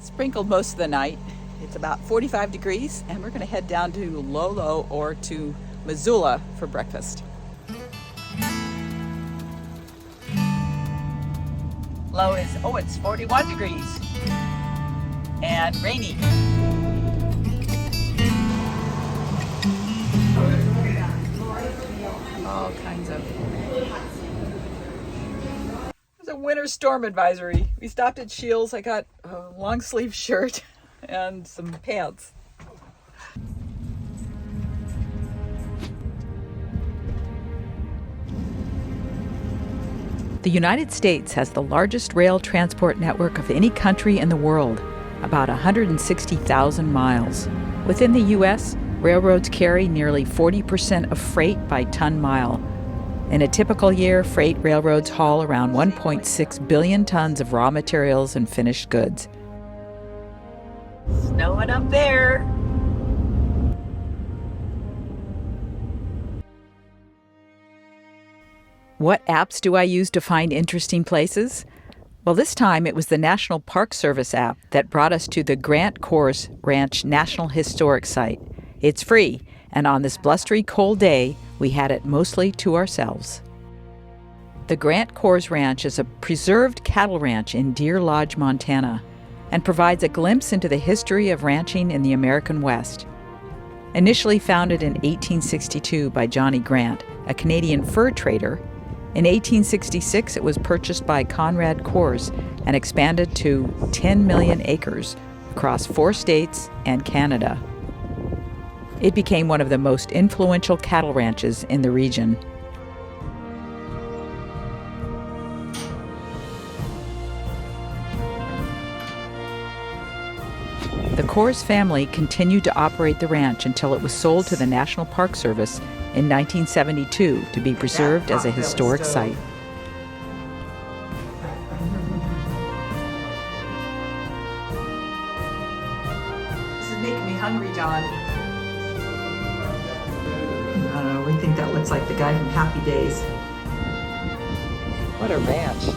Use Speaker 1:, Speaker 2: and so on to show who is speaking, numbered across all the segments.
Speaker 1: Sprinkled most of the night. It's about 45 degrees, and we're going to head down to Lolo or to Missoula for breakfast. Low is, it's 41 degrees and rainy. All kinds of. There's a winter storm advisory. We stopped at Shields. I got a long sleeve shirt and some pants. The United States has the largest rail transport network of any country in the world, about 160,000 miles. Within the U.S., railroads carry nearly 40% of freight by ton mile. In a typical year, freight railroads haul around 1.6 billion tons of raw materials and finished goods. Snowing up there. What apps do I use to find interesting places? Well, this time it was the National Park Service app that brought us to the Grant Coors Ranch National Historic Site. It's free, and on this blustery cold day, we had it mostly to ourselves. The Grant Coors Ranch is a preserved cattle ranch in Deer Lodge, Montana, and provides a glimpse into the history of ranching in the American West. Initially founded in 1862 by Johnny Grant, a Canadian fur trader, in 1866 it was purchased by Conrad Coors and expanded to 10 million acres across 4 states and Canada. It became one of the most influential cattle ranches in the region. The Coors family continued to operate the ranch until it was sold to the National Park Service in 1972 to be preserved as a historic site. This is making me hungry, John. I don't know, we think that looks like the guy from Happy Days. What a ranch.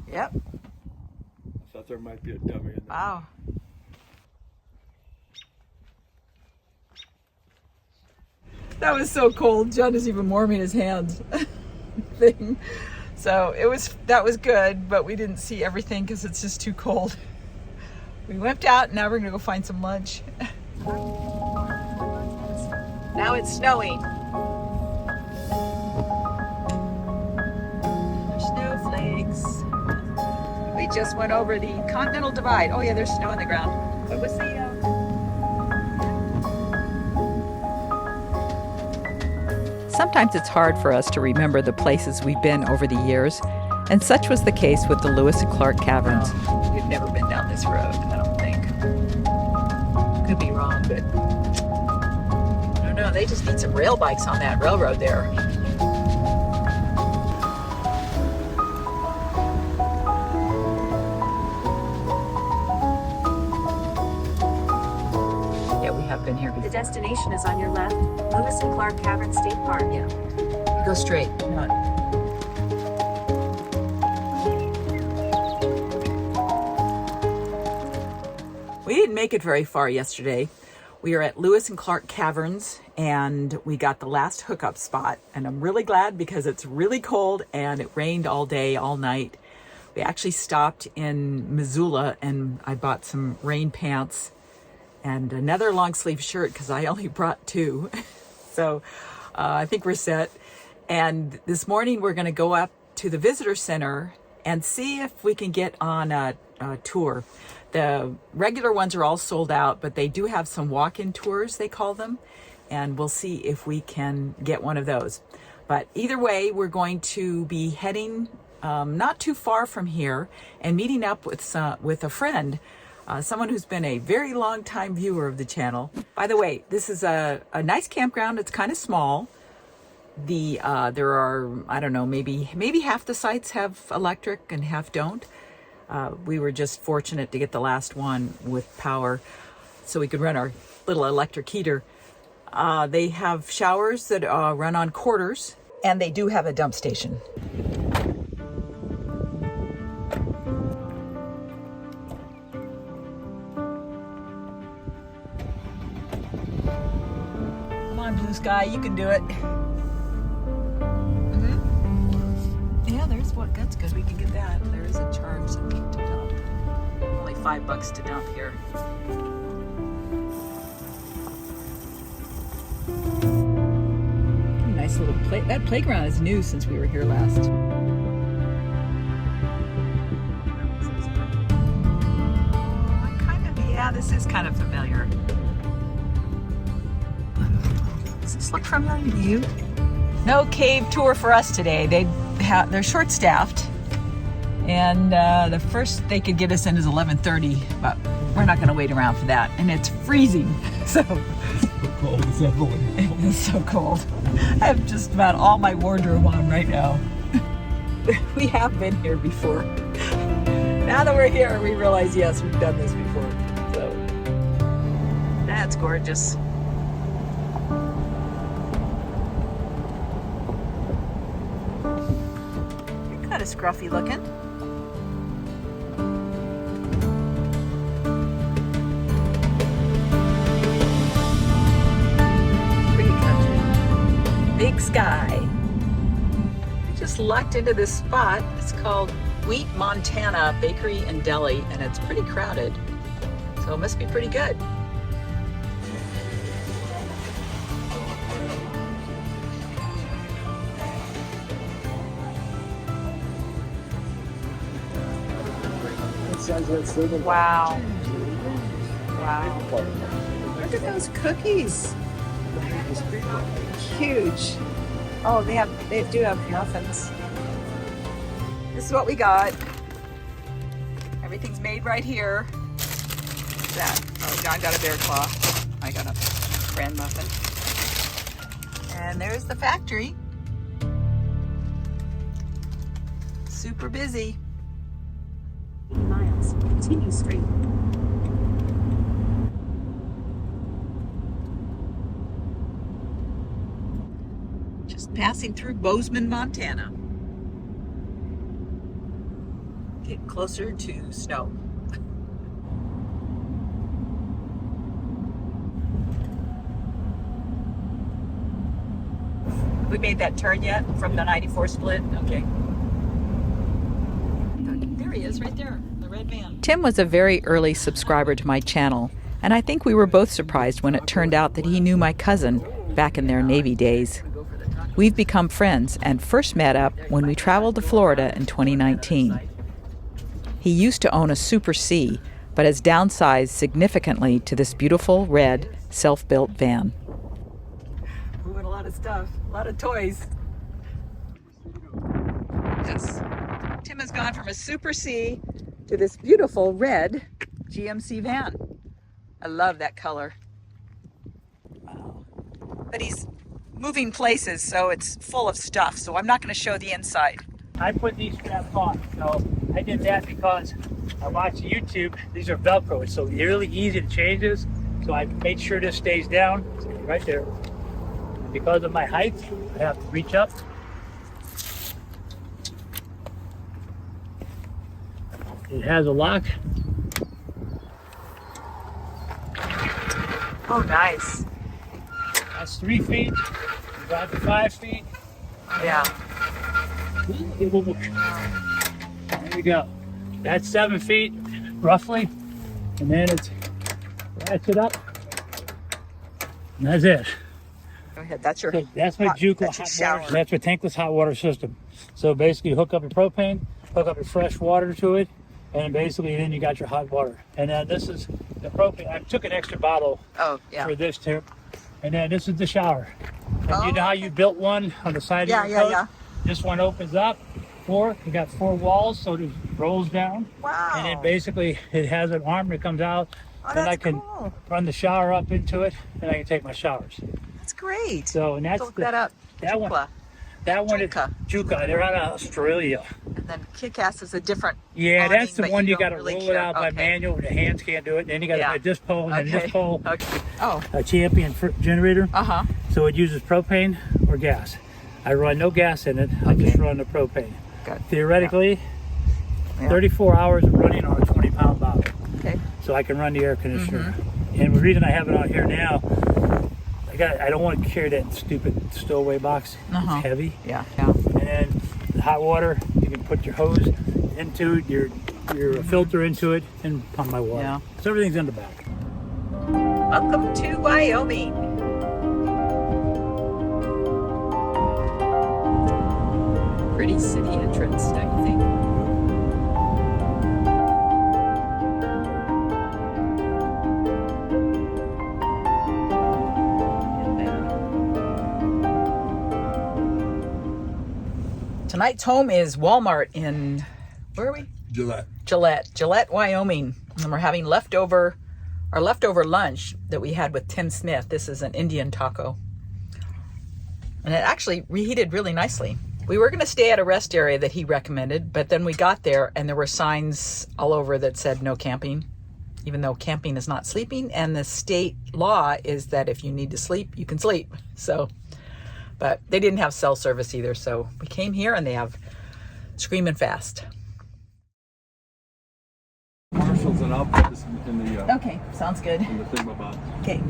Speaker 1: Yep.
Speaker 2: I thought there might be a dummy in there.
Speaker 1: Wow. That was so cold. John is even warming his hands. Thing. So that was good, but we didn't see everything because it's just too cold. We wimped out, and now we're gonna go find some lunch. Now it's snowing. Snowflakes. We just went over the Continental Divide. Oh yeah, there's snow on the ground. What was the Sometimes it's hard for us to remember the places we've been over the years, and such was the case with the Lewis and Clark Caverns. We've never been down this road, I don't think. Could be wrong, but I don't know. They just need some rail bikes on that railroad there. Been here before.
Speaker 3: The destination is on your left, Lewis and Clark Cavern State Park.
Speaker 1: Yeah. Go straight. We didn't make it very far yesterday. We are at Lewis and Clark Caverns, and we got the last hookup spot. And I'm really glad because it's really cold and it rained all day, all night. We actually stopped in Missoula, and I bought some rain pants and another long sleeve shirt because I only brought 2. So I think we're set. And this morning we're going to go up to the visitor center and see if we can get on a tour. The regular ones are all sold out, but they do have some walk-in tours, they call them. And we'll see if we can get one of those. But either way, we're going to be heading not too far from here and meeting up with a friend, someone who's been a very long time viewer of the channel. By the way, this is a nice campground. It's kind of small. There are, I don't know, maybe half the sites have electric and half don't. We were just fortunate to get the last one with power so we could run our little electric heater. They have showers that run on quarters, and they do have a dump station. Come on, Blue Sky, you can do it. Yeah, that's good. We can get that. There is a charge to dump. Only $5 to dump here. Nice little that playground is new since we were here last. Yeah, this is kind of familiar. Does this look familiar to you? No cave tour for us today. They're short-staffed, and the first they could get us in is 11:30, but we're not going to wait around for that. And it's freezing, so
Speaker 2: Cold as ever.
Speaker 1: it is so cold. I have just about all my wardrobe on right now. We have been here before. Now that we're here, we realize, yes, we've done this before. So that's gorgeous. Kind of scruffy looking. Pretty country. Big sky. We just lucked into this spot. It's called Wheat Montana Bakery and Deli, and it's pretty crowded. So it must be pretty good. Wow. Wow.
Speaker 4: Look at those cookies. Huge. Oh, they do have muffins.
Speaker 1: This is what we got. Everything's made right here. That. Oh, John got a bear claw. I got a bran muffin. And there's the factory. Super busy.
Speaker 3: miles. Continue straight.
Speaker 1: Just passing through Bozeman, Montana. Get closer to snow. We made that turn yet from the 94 split? Okay. There he is, right there, the red van. Tim was a very early subscriber to my channel, and I think we were both surprised when it turned out that he knew my cousin back in their Navy days. We've become friends and first met up when we traveled to Florida in 2019. He used to own a Super C, but has downsized significantly to this beautiful red self-built van. Moving a lot of stuff, a lot of toys. Yes. Tim has gone from a Super C to this beautiful red GMC van. I love that color. Wow. But he's moving places, so it's full of stuff, so I'm not going to show the inside.
Speaker 5: I put these straps on, so I did that because I watched YouTube. These are Velcro, it's so really easy to change this. So I made sure this stays down, right there. And because of my height, I have to reach up. It has a lock.
Speaker 1: Oh, nice.
Speaker 5: That's 3 feet. About to 5 feet.
Speaker 1: Yeah.
Speaker 5: There we go. That's 7 feet, roughly. And then it's ratchet up. And that's it.
Speaker 1: Go ahead. That's your.
Speaker 5: So that's my Juco
Speaker 1: that's your
Speaker 5: hot
Speaker 1: shower.
Speaker 5: water. That's my tankless hot water system. So basically, you hook up your propane, hook up your fresh water to it, and basically then you got your hot water. And then this is the propane. I took an extra bottle
Speaker 1: Oh, yeah.
Speaker 5: for this too. And then this is the shower. And
Speaker 1: Oh,
Speaker 5: you know how you built one on the side
Speaker 1: Yeah,
Speaker 5: of your
Speaker 1: yeah,
Speaker 5: coat?
Speaker 1: yeah.
Speaker 5: This one opens up, floor. You got 4 walls, so it rolls down.
Speaker 4: Wow.
Speaker 5: And then basically it has an arm that comes out.
Speaker 4: Oh,
Speaker 5: and
Speaker 4: that's
Speaker 5: I can
Speaker 4: cool.
Speaker 5: run the shower up into it, and I can take my showers.
Speaker 4: That's great.
Speaker 5: So, and that's
Speaker 4: Look that up.
Speaker 5: that one.
Speaker 4: Juka.
Speaker 5: That one is
Speaker 4: Juka.
Speaker 5: Juka. They're out of Australia.
Speaker 4: And then Kick-Ass is a different
Speaker 5: Yeah,
Speaker 4: awning,
Speaker 5: that's the
Speaker 4: but
Speaker 5: one you
Speaker 4: don't
Speaker 5: got to
Speaker 4: really
Speaker 5: roll it
Speaker 4: care.
Speaker 5: out by
Speaker 4: Okay.
Speaker 5: manual. The hands can't do it. And then you got to
Speaker 4: Yeah.
Speaker 5: put this pole and then this pole.
Speaker 4: Okay. Oh.
Speaker 5: A Champion generator.
Speaker 4: Uh-huh.
Speaker 5: So it uses propane or gas. I run no gas in it. I just run the propane.
Speaker 4: Good.
Speaker 5: Theoretically,
Speaker 4: Yeah.
Speaker 5: 34 hours of running on a 20-pound bottle.
Speaker 4: Okay.
Speaker 5: So I can run the air conditioner. And the reason I have it on here now, I don't want to carry that stupid stowaway box.
Speaker 4: Uh-huh.
Speaker 5: It's heavy.
Speaker 4: Yeah. Yeah.
Speaker 5: And then the hot water, you can put your hose into it, your filter into it, and pump my water.
Speaker 4: Yeah.
Speaker 5: So everything's in the back.
Speaker 4: Welcome to Wyoming. Pretty city entrance, don't you think? Tonight's home is Walmart in, where are we? Gillette, Wyoming. And we're having our leftover lunch that we had with Tim Smith. This is an Indian taco. And it actually reheated really nicely. We were going to stay at a rest area that he recommended, but then we got there and there were signs all over that said no camping, even though camping is not sleeping. And the state law is that if you need to sleep, you can sleep. So, but they didn't have cell service either. So we came here and they have Screaming Fast.
Speaker 2: Commercials, and I'll put this in the
Speaker 4: Okay, sounds good.
Speaker 2: thingamabob.
Speaker 4: Okay.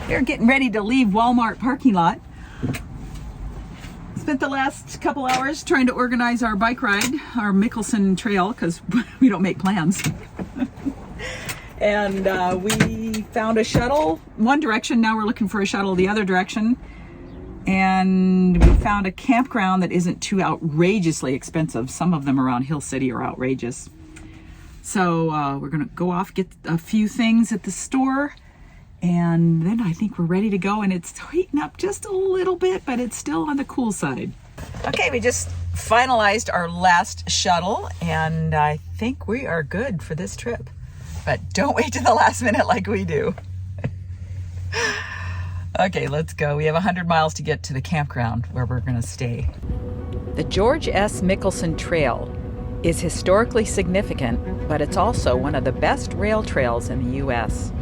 Speaker 4: We're getting ready to leave Walmart parking lot. Spent the last couple hours trying to organize our bike ride, our Mickelson Trail, because we don't make plans. And we found a shuttle one direction. Now we're looking for a shuttle the other direction. And we found a campground that isn't too outrageously expensive. Some of them around Hill City are outrageous. So we're going to go off, get a few things at the store. And then I think we're ready to go, and it's heating up just a little bit, but it's still on the cool side. Okay, we just finalized our last shuttle, and I think we are good for this trip. But don't wait to the last minute like we do. Okay, let's go. We have 100 miles to get to the campground where we're going to stay.
Speaker 1: The George S. Mickelson Trail is historically significant, but it's also one of the best rail trails in the U.S.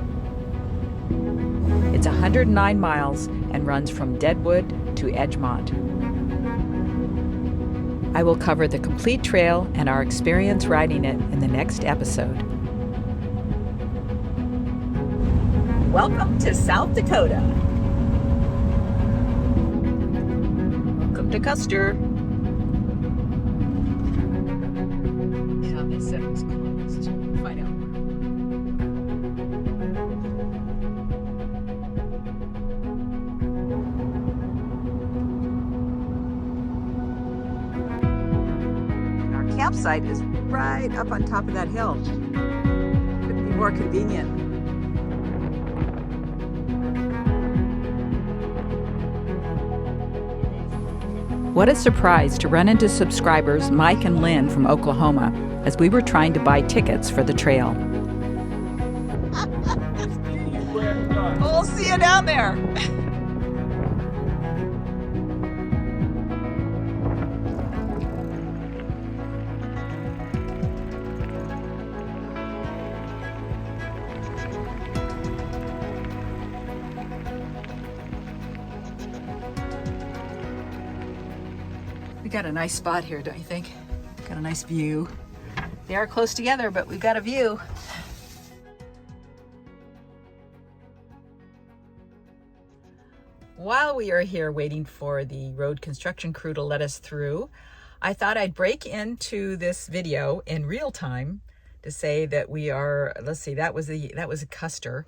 Speaker 1: It's 109 miles and runs from Deadwood to Edgemont. I will cover the complete trail and our experience riding it in the next episode.
Speaker 4: Welcome to South Dakota. Welcome to Custer. Yeah, they said it was closed. Find out. Our campsite is right up on top of that hill. Couldn't be more convenient.
Speaker 1: What a surprise to run into subscribers Mike and Lynn from Oklahoma as we were trying to buy tickets for the trail.
Speaker 4: We'll see you down there. We got a nice spot here, don't you think? Got a nice view. They are close together, but we've got a view. While we are here waiting for the road construction crew to let us through, I thought I'd break into this video in real time to say that we are, let's see, that was a Custer.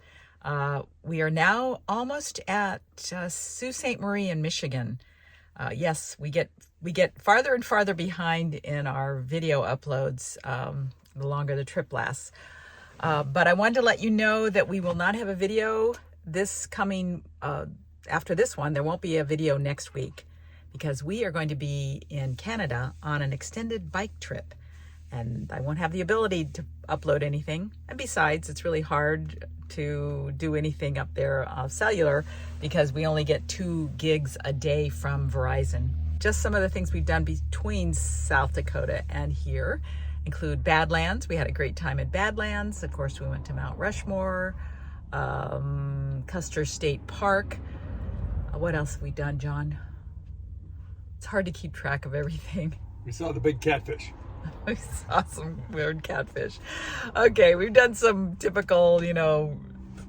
Speaker 4: We are now almost at Sault Ste. Marie in Michigan. Yes, we get farther and farther behind in our video uploads the longer the trip lasts. But I wanted to let you know that we will not have a video this coming after this one. There won't be a video next week because we are going to be in Canada on an extended bike trip. And I won't have the ability to upload anything. And besides, it's really hard to do anything up there cellular because we only get 2 gigs a day from Verizon. Just some of the things we've done between South Dakota and here include Badlands. We had a great time at Badlands. Of course, we went to Mount Rushmore, Custer State Park. What else have we done, John? It's hard to keep track of everything.
Speaker 2: We saw the big catfish.
Speaker 4: We saw some weird catfish. Okay, we've done some typical,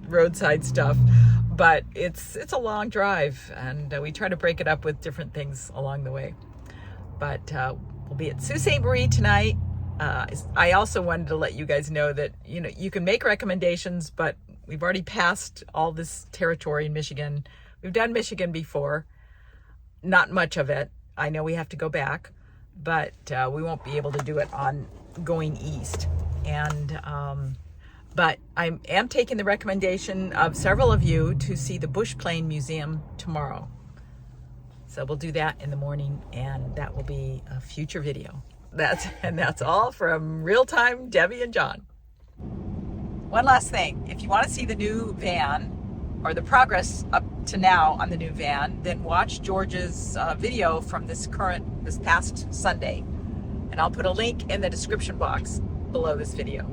Speaker 4: roadside stuff, but it's a long drive, and we try to break it up with different things along the way. But we'll be at Sault Ste. Marie tonight. I also wanted to let you guys know that, you can make recommendations, but we've already passed all this territory in Michigan. We've done Michigan before. Not much of it. I know we have to go back, but we won't be able to do it on going east. And but I am taking the recommendation of several of you to see the Bush Plane Museum tomorrow. So we'll do that in the morning, and that will be a future video. That's all from Real Time Debbie and John. One last thing, if you want to see the new van or the progress up to now on the new van, then watch George's video from this past Sunday. And I'll put a link in the description box below this video.